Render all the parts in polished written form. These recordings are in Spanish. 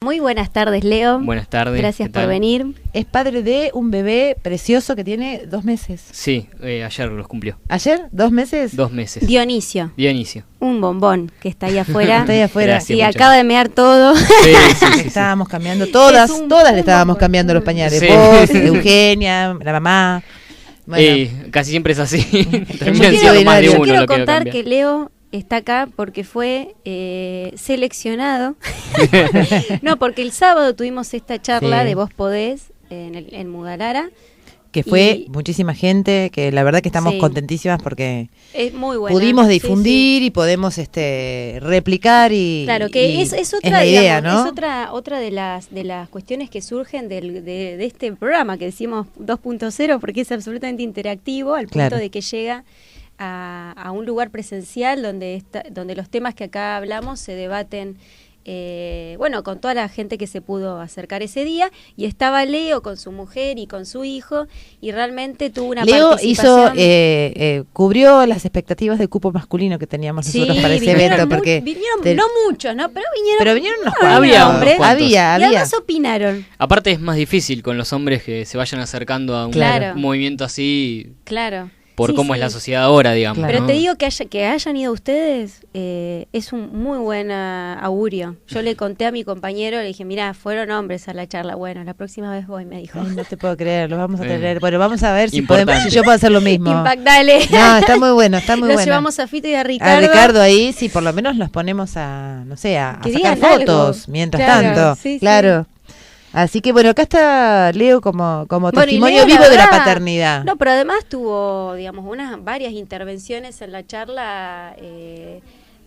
Muy buenas tardes, Leo. Buenas tardes. Gracias por venir. Es padre de un bebé precioso que tiene 2 meses. Sí, ayer los cumplió. ¿Ayer? ¿2 meses? 2 meses. Dionisio. Un bombón que está ahí afuera. Está ahí afuera. Gracias, y muchachos. acaba de mear todo. Sí. Estábamos cambiando todas le estábamos cambiando los pañales. Sí. Vos, Eugenia, la mamá. Bueno, Casi siempre es así. Terminan muy siendo más de ordinario. Yo uno quiero lo que lo contar cambia. que Leo está acá porque fue seleccionado. No, porque el sábado tuvimos esta charla Sí. de Vos Podés en Mudalara. que fue y- muchísima gente, que la verdad que estamos Sí. contentísimas porque Es muy buena. pudimos Sí, difundir y podemos replicar y Claro, que y es otra, la idea, digamos, ¿no? es otra de las cuestiones que surgen de este programa que decimos 2.0, porque es absolutamente interactivo al punto Claro. de que llega a un lugar presencial donde los temas que acá hablamos se debaten. Con toda la gente que se pudo acercar ese día, y estaba Leo con su mujer y con su hijo, y realmente tuvo una Leo participación. cubrió las expectativas de cupo masculino que teníamos nosotros para ese vinieron evento, porque vinieron no muchos, ¿no? Pero vinieron unos unos Había unos hombres. cuantos. Y había. además opinaron. Aparte es más difícil con los hombres que se vayan acercando a un Claro. movimiento así Claro. por Sí, cómo sí. es la sociedad ahora, digamos. Claro. Pero ¿no? te digo que hayan ido ustedes es un muy buen augurio. Yo le conté a mi compañero, le dije, mirá, fueron hombres a la charla. Bueno, la próxima vez voy, me dijo. Ay, no te puedo creer, lo vamos a Sí. tener. Bueno, vamos a ver si Importante. yo puedo hacer lo mismo. Impact, dale. No, está muy bueno, está muy Lo bueno. llevamos a Fito y a A Ricardo. Ricardo ahí, sí, por lo menos los ponemos a, no sé, a Que sacar digan fotos algo. mientras Claro, tanto. sí, sí. Claro. Así que bueno, acá está Leo como Bueno, y testimonio Leo, vivo de la verdad, paternidad. No, pero además tuvo, digamos, varias intervenciones en la charla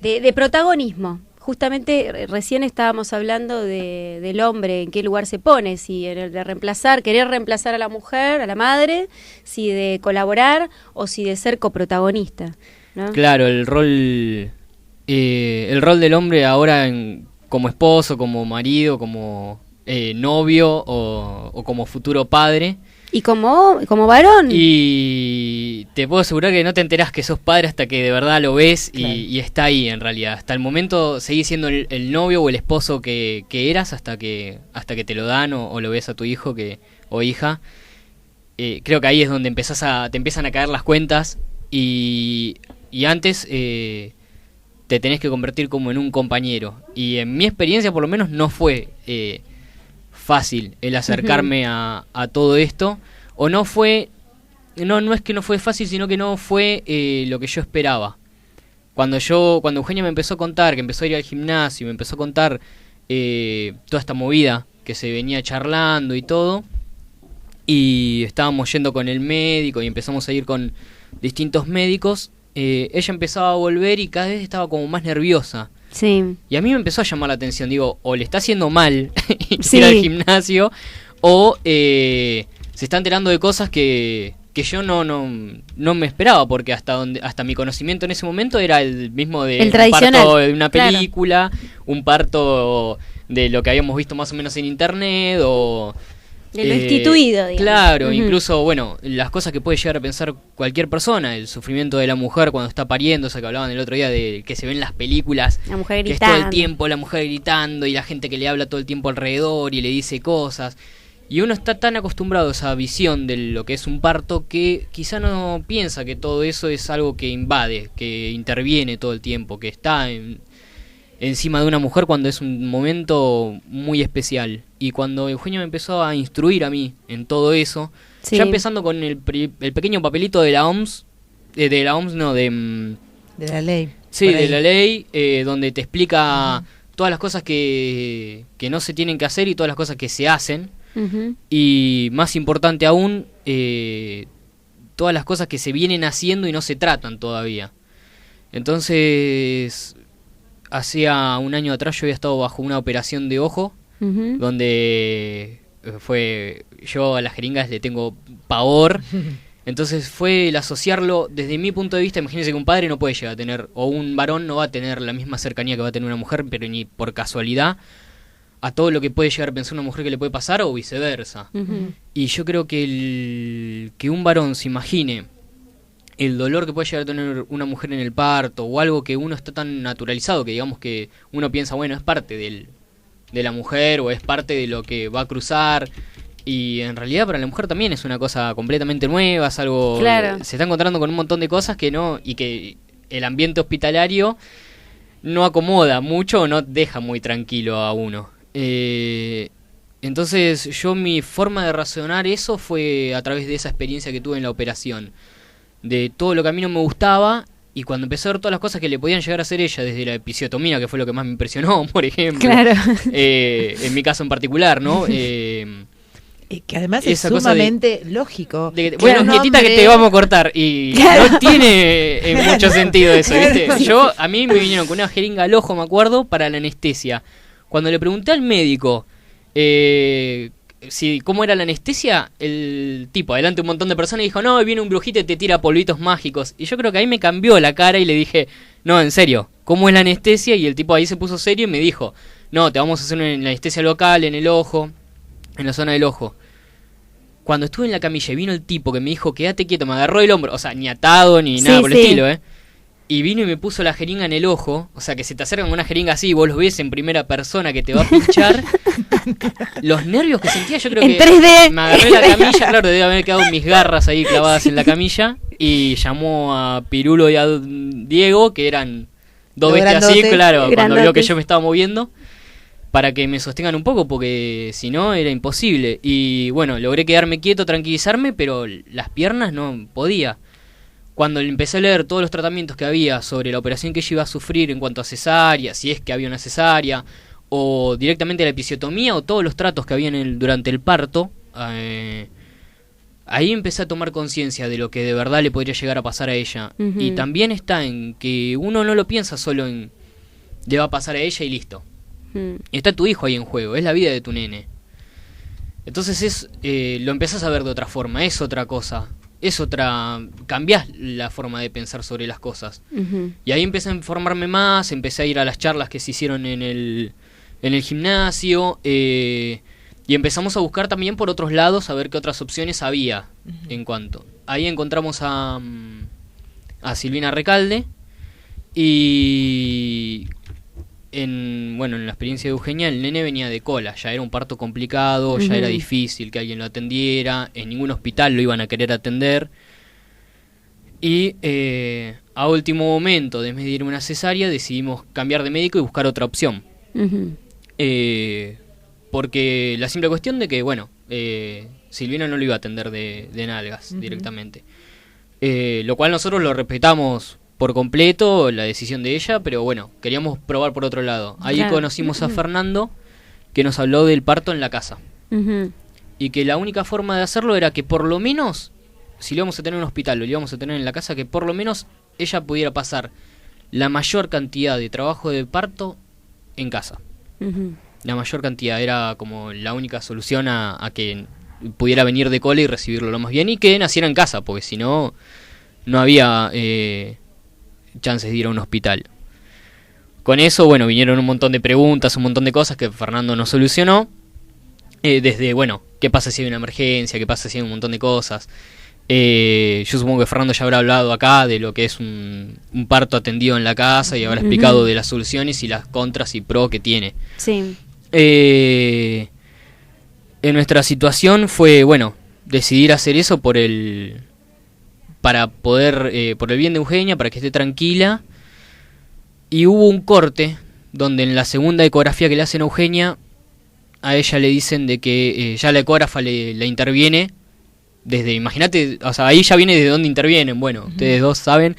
de protagonismo. Justamente recién estábamos hablando del hombre, en qué lugar se pone, si en el de querer reemplazar a la mujer, a la madre, si de colaborar o si de ser coprotagonista, ¿no? Claro, el rol del hombre ahora como esposo, como marido, como novio o como futuro padre. Y como varón. Y te puedo asegurar que no te enterás que sos padre hasta que de verdad lo ves Claro. y está ahí en realidad. Hasta el momento seguís siendo el novio o el esposo que eras hasta que te lo dan o lo ves a tu hijo o hija. Creo que ahí es donde te empiezan a caer las cuentas y antes te tenés que convertir como en un compañero. Y en mi experiencia por lo menos no fue fácil el acercarme a todo esto, o no fue, no es que no fue fácil, sino que no fue lo que yo esperaba. Cuando Eugenia me empezó a contar que empezó a ir al gimnasio, me empezó a contar toda esta movida que se venía charlando y todo, y estábamos yendo con el médico y empezamos a ir con distintos médicos, ella empezaba a volver y cada vez estaba como más nerviosa. Sí. Y a mí me empezó a llamar la atención, digo, o le está haciendo mal Sí. ir al gimnasio, o se está enterando de cosas que yo no me esperaba, porque hasta mi conocimiento en ese momento era el mismo de El un tradicional, parto de una claro. película, un parto de lo que habíamos visto más o menos en internet, o De lo instituido, digamos. claro, Ujú. incluso, bueno, las cosas que puede llegar a pensar cualquier persona, el sufrimiento de la mujer cuando está pariendo, esa que hablaban el otro día de que se ven en las películas, La mujer que es todo gritando. el tiempo la mujer gritando y la gente que le habla todo el tiempo alrededor y le dice cosas. Y uno está tan acostumbrado a esa visión de lo que es un parto que quizá no piensa que todo eso es algo que invade, que interviene todo el tiempo, que está encima de una mujer cuando es un momento muy especial. Y cuando Eugenio me empezó a instruir a mí en todo eso, Sí. ya empezando con el pequeño papelito de la OMS, de la OMS no, de De la ley. sí, por ahí. de la ley, donde te explica todas las cosas que no se tienen que hacer y todas las cosas que se hacen. Ujú. Y más importante aún, todas las cosas que se vienen haciendo y no se tratan todavía. Entonces, hacía un año atrás yo había estado bajo una operación de ojo, Ujú. donde yo a las jeringas le tengo pavor. Entonces fue el asociarlo desde mi punto de vista. Imagínense que un padre no puede llegar a tener, o un varón no va a tener la misma cercanía que va a tener una mujer, pero ni por casualidad, a todo lo que puede llegar a pensar una mujer que le puede pasar o viceversa. Ujú. Y yo creo que que un varón se imagine el dolor que puede llegar a tener una mujer en el parto, o algo que uno está tan naturalizado que digamos que uno piensa, bueno, es parte de la mujer o es parte de lo que va a cruzar. Y en realidad para la mujer también es una cosa completamente nueva, es algo... Claro. Se está encontrando con un montón de cosas que no... Y que el ambiente hospitalario no acomoda mucho o no deja muy tranquilo a uno. Entonces mi forma de razonar eso fue a través de esa experiencia que tuve en la operación. De todo lo que a mí no me gustaba, y cuando empecé a ver todas las cosas que le podían llegar a hacer ella, desde la episiotomía, que fue lo que más me impresionó, por ejemplo. Claro. En mi caso en particular, ¿no? Que además es esa cosa sumamente lógico. Bueno, nietita, que te vamos a cortar. Y Claro. no tiene mucho sentido eso, ¿viste? Claro. A mí me vinieron con una jeringa al ojo, me acuerdo, para la anestesia. Cuando le pregunté al médico cómo era la anestesia, el tipo, adelante un montón de personas, dijo, no, viene un brujito y te tira polvitos mágicos. Y yo creo que ahí me cambió la cara y le dije, no, en serio, ¿cómo es la anestesia? Y el tipo ahí se puso serio y me dijo, no, te vamos a hacer una anestesia local en el ojo, en la zona del ojo. Cuando estuve en la camilla y vino el tipo que me dijo, quédate quieto, me agarró el hombro, o sea, ni atado ni nada por el estilo, y vino y me puso la jeringa en el ojo, o sea, que se te acercan con una jeringa así y vos los ves en primera persona que te va a pinchar. Los nervios que sentía, yo creo En que 3D. me agarré la camilla, claro, debe haber quedado mis garras ahí clavadas en la camilla, y llamó a Pirulo y a Diego, que eran dos Los bestias así, grandotes. claro, cuando vio que Grandotes. yo me estaba moviendo, para que me sostengan un poco, porque si no era imposible. Y bueno, logré quedarme quieto, tranquilizarme, pero las piernas no podía. Cuando empecé a leer todos los tratamientos que había sobre la operación que ella iba a sufrir en cuanto a cesárea, si es que había una cesárea, o directamente la episiotomía, o todos los tratos que habían durante el parto, ahí empecé a tomar conciencia de lo que de verdad le podría llegar a pasar a ella. Ujú. Y también está en que uno no lo piensa solo en le va a pasar a ella y listo. Está tu hijo ahí en juego, es la vida de tu nene. Entonces lo empezás a ver de otra forma, es otra cosa, cambiás la forma de pensar sobre las cosas. Ujú. Y ahí empecé a informarme más, empecé a ir a las charlas que se hicieron en el gimnasio, y empezamos a buscar también por otros lados a ver qué otras opciones había. En cuanto ahí encontramos a Silvina Recalde, y en la experiencia de Eugenia, el nene venía de cola, ya era un parto complicado, ya era difícil que alguien lo atendiera, en ningún hospital lo iban a querer atender, y a último momento, en vez de ir a una cesárea, decidimos cambiar de médico y buscar otra opción. Ujú. Porque la simple cuestión de que, Silvina no lo iba a atender de nalgas directamente. Lo cual nosotros lo respetamos por completo, la decisión de ella, pero bueno, queríamos probar por otro lado. Ahí Claro. conocimos a Fernando, que nos habló del parto en la casa. Ujú. Y que la única forma de hacerlo era que por lo menos, si lo íbamos a tener en un hospital o lo íbamos a tener en la casa, que por lo menos ella pudiera pasar la mayor cantidad de trabajo de parto en casa. Ujú. La mayor cantidad era como la única solución a que pudiera venir de cola y recibirlo lo más bien, y que naciera en casa, porque si no, no había chances de ir a un hospital. Con eso, vinieron un montón de preguntas, un montón de cosas que Fernando no solucionó. Desde, ¿qué pasa si hay una emergencia? ¿Qué pasa si hay un montón de cosas? Yo supongo que Fernando ya habrá hablado acá de lo que es un parto atendido en la casa y habrá explicado de las soluciones y las contras y pro que tiene. Sí. En nuestra situación fue, decidir hacer eso para poder, por el bien de Eugenia, para que esté tranquila. Y hubo un corte donde en la segunda ecografía que le hacen a Eugenia, a ella le dicen de que ya la ecógrafa le interviene desde, imagínate, o sea, ahí ya viene desde dónde intervienen, ustedes dos saben,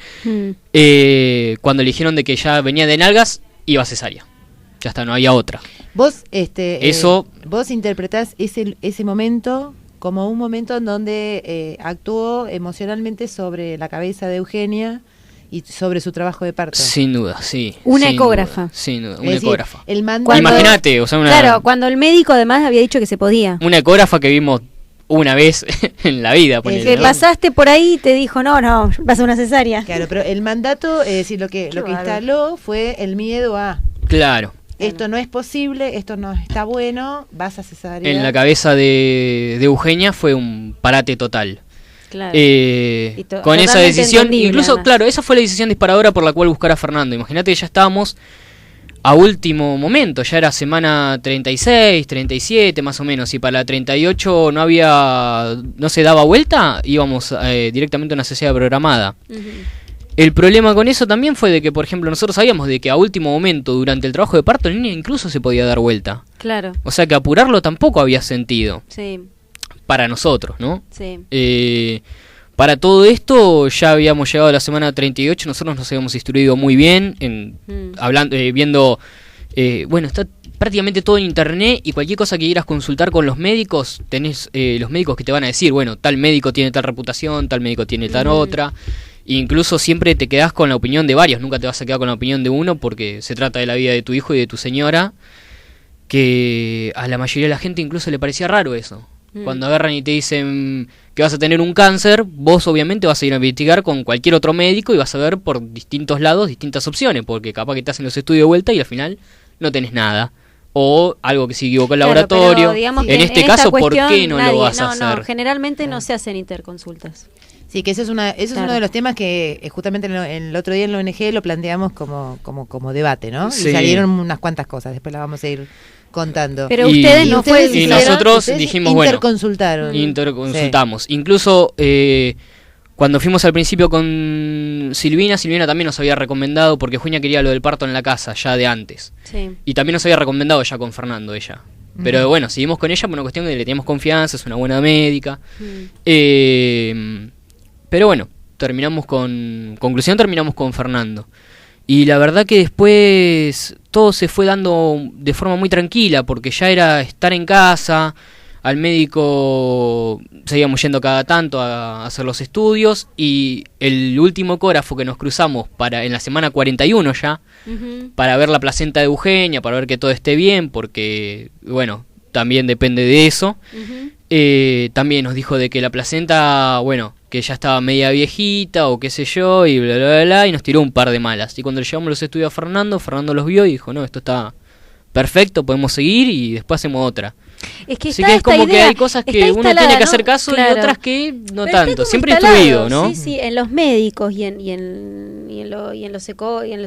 cuando le dijeron de que ya venía de nalgas, iba a cesárea. Ya está, no había otra. Vos, Eso- vos interpretás ese momento como un momento en donde actuó emocionalmente sobre la cabeza de Eugenia y sobre su trabajo de parto. Sin duda, sí. Una sin ecógrafa. duda, sin duda, Es una decir, ecógrafa. el mandato, Cuando- Imagínate, o sea, Claro, cuando el médico además había dicho que se podía. una ecógrafa que vimos una vez en la vida. ponele, Que ¿no? pasaste por ahí y te dijo, no, vas a una cesárea. Claro, pero el mandato, es decir, lo que bárbaro. instaló fue el miedo a Claro. esto no es posible, esto no está bueno, vas a cesárea. En la cabeza de Eugenia fue un parate total. Claro. Con esa totalmente decisión, entendible, incluso, además. claro, esa fue la decisión disparadora por la cual buscar a Fernando. Imagínate que ya estábamos a último momento, ya era semana 36, 37 más o menos, y para la 38 no se daba vuelta, íbamos directamente a una cesárea programada. El problema con eso también fue de que, por ejemplo, nosotros sabíamos de que a último momento, durante el trabajo de parto, el niño incluso se podía dar vuelta. Claro. O sea que apurarlo tampoco había sentido. Sí. Para nosotros, ¿no? Sí. Para todo esto ya habíamos llegado a la semana 38, nosotros nos habíamos instruido muy bien, viendo, está prácticamente todo en internet, y cualquier cosa que quieras consultar con los médicos, tenés los médicos que te van a decir, bueno, tal médico tiene tal reputación, tal médico tiene tal otra, e incluso siempre te quedás con la opinión de varios, nunca te vas a quedar con la opinión de uno, porque se trata de la vida de tu hijo y de tu señora, que a la mayoría de la gente incluso le parecía raro eso. Cuando agarran y te dicen que vas a tener un cáncer, vos obviamente vas a ir a investigar con cualquier otro médico y vas a ver por distintos lados distintas opciones, porque capaz que te hacen los estudios de vuelta y al final no tenés nada. O algo que se equivocó el laboratorio. En este caso, ¿por qué no lo vas a hacer? No, generalmente no se hacen interconsultas. Sí, que eso es uno de los temas que justamente el otro día en la ONG lo planteamos como debate, ¿no? Sí. Y salieron unas cuantas cosas, después las vamos a ir contando. Pero ustedes no fue... Y nosotros dijimos, interconsultamos. Sí. Incluso cuando fuimos al principio con Silvina también nos había recomendado, porque Juña quería lo del parto en la casa ya de antes. Sí. Y también nos había recomendado ya con Fernando ella. Pero bueno, seguimos con ella por una cuestión de que le teníamos confianza, es una buena médica. Pero bueno, terminamos con Fernando. Y la verdad que después todo se fue dando de forma muy tranquila, porque ya era estar en casa, al médico seguíamos yendo cada tanto a hacer los estudios, y el último ecógrafo que nos cruzamos en la semana 41 ya, para ver la placenta de Eugenia, para ver que todo esté bien, porque bueno, también depende de eso. También nos dijo de que la placenta, que ya estaba media viejita o qué sé yo, y bla bla bla, y nos tiró un par de malas. Y cuando le llevamos los estudios a Fernando los vio y dijo, no, esto está perfecto, podemos seguir y después hacemos otra. Es que así que es como que hay cosas que uno tiene que hacer caso, y otras que no tanto. Siempre instruido, ¿no? Sí, en los médicos y en los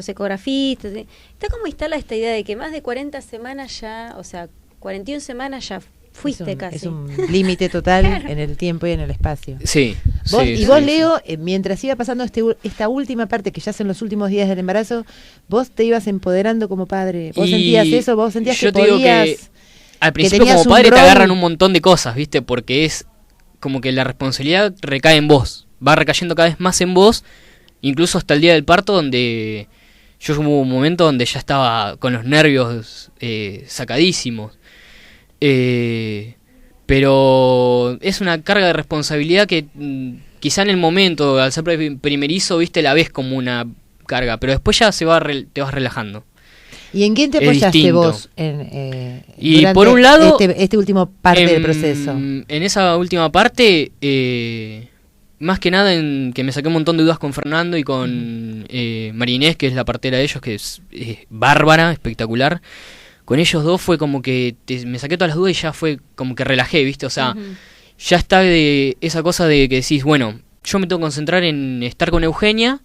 ecografistas. Está como instalada esta idea de que más de 40 semanas ya, o sea, 41 semanas ya fuiste casi. Es un límite total en el tiempo y en el espacio. Sí. Vos, Leo, mientras iba pasando esta última parte, que ya son los últimos días del embarazo, vos te ibas empoderando como padre. ¿Vos sentías eso? ¿Vos sentías que podías...? Que al principio como padre te agarran un montón de cosas, ¿viste? Porque es como que la responsabilidad recae en vos. Va recayendo cada vez más en vos, incluso hasta el día del parto, donde yo hubo un momento donde ya estaba con los nervios sacadísimos. Pero es una carga de responsabilidad que quizá en el momento, al ser primerizo, viste, la ves como una carga, pero después ya te vas relajando. ¿Y en quién te apoyaste vos y por un lado este último parte del proceso? En esa última parte, más que nada en que me saqué un montón de dudas con Fernando y con María Inés, que es la partera de ellos, que es bárbara, espectacular. Con ellos dos fue como que me saqué todas las dudas y ya fue como que relajé, ¿viste? O sea, ya está de esa cosa de que decís, bueno, yo me tengo que concentrar en estar con Eugenia,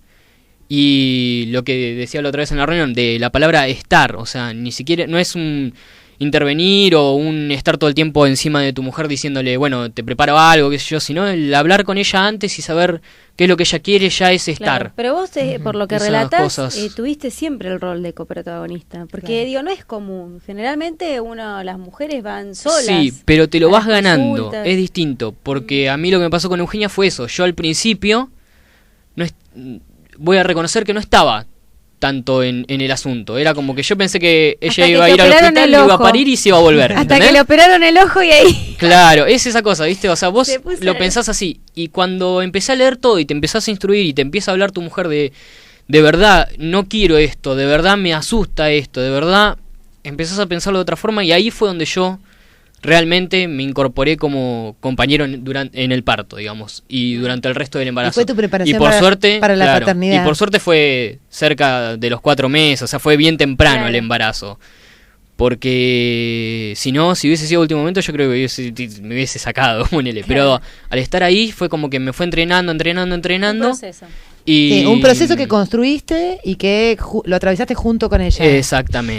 y lo que decía la otra vez en la reunión, de la palabra estar, o sea, ni siquiera, no es un intervenir o un estar todo el tiempo encima de tu mujer diciéndole, bueno, te preparo algo, qué sé yo, sino el hablar con ella antes y saber qué es lo que ella quiere, ya es estar. Claro, pero vos, por lo que relatás, tuviste siempre el rol de coprotagonista, porque digo, no es común, generalmente las mujeres van solas. Sí, pero te lo vas ganando, es distinto, porque a mí lo que me pasó con Eugenia fue eso, yo al principio, voy a reconocer que no estaba tanto en el asunto. Era como que yo pensé que ella iba a ir al hospital, iba a parir y se iba a volver. Hasta que le operaron el ojo y ahí... Claro, es esa cosa, ¿viste? O sea, vos lo pensás así. Y cuando empecé a leer todo y te empezás a instruir y te empieza a hablar tu mujer de verdad, no quiero esto, de verdad me asusta esto, de verdad empezás a pensarlo de otra forma, y ahí fue donde yo realmente me incorporé como compañero en el parto, digamos, y durante el resto del embarazo. Y fue tu preparación para la paternidad. Y por suerte fue cerca de los 4 meses, o sea, fue bien temprano el embarazo. Porque si hubiese sido último momento, yo creo que me hubiese sacado, ponele. Pero al estar ahí fue como que me fue entrenando. Un proceso. Un proceso que construiste y que lo atravesaste junto con ella. Exactamente.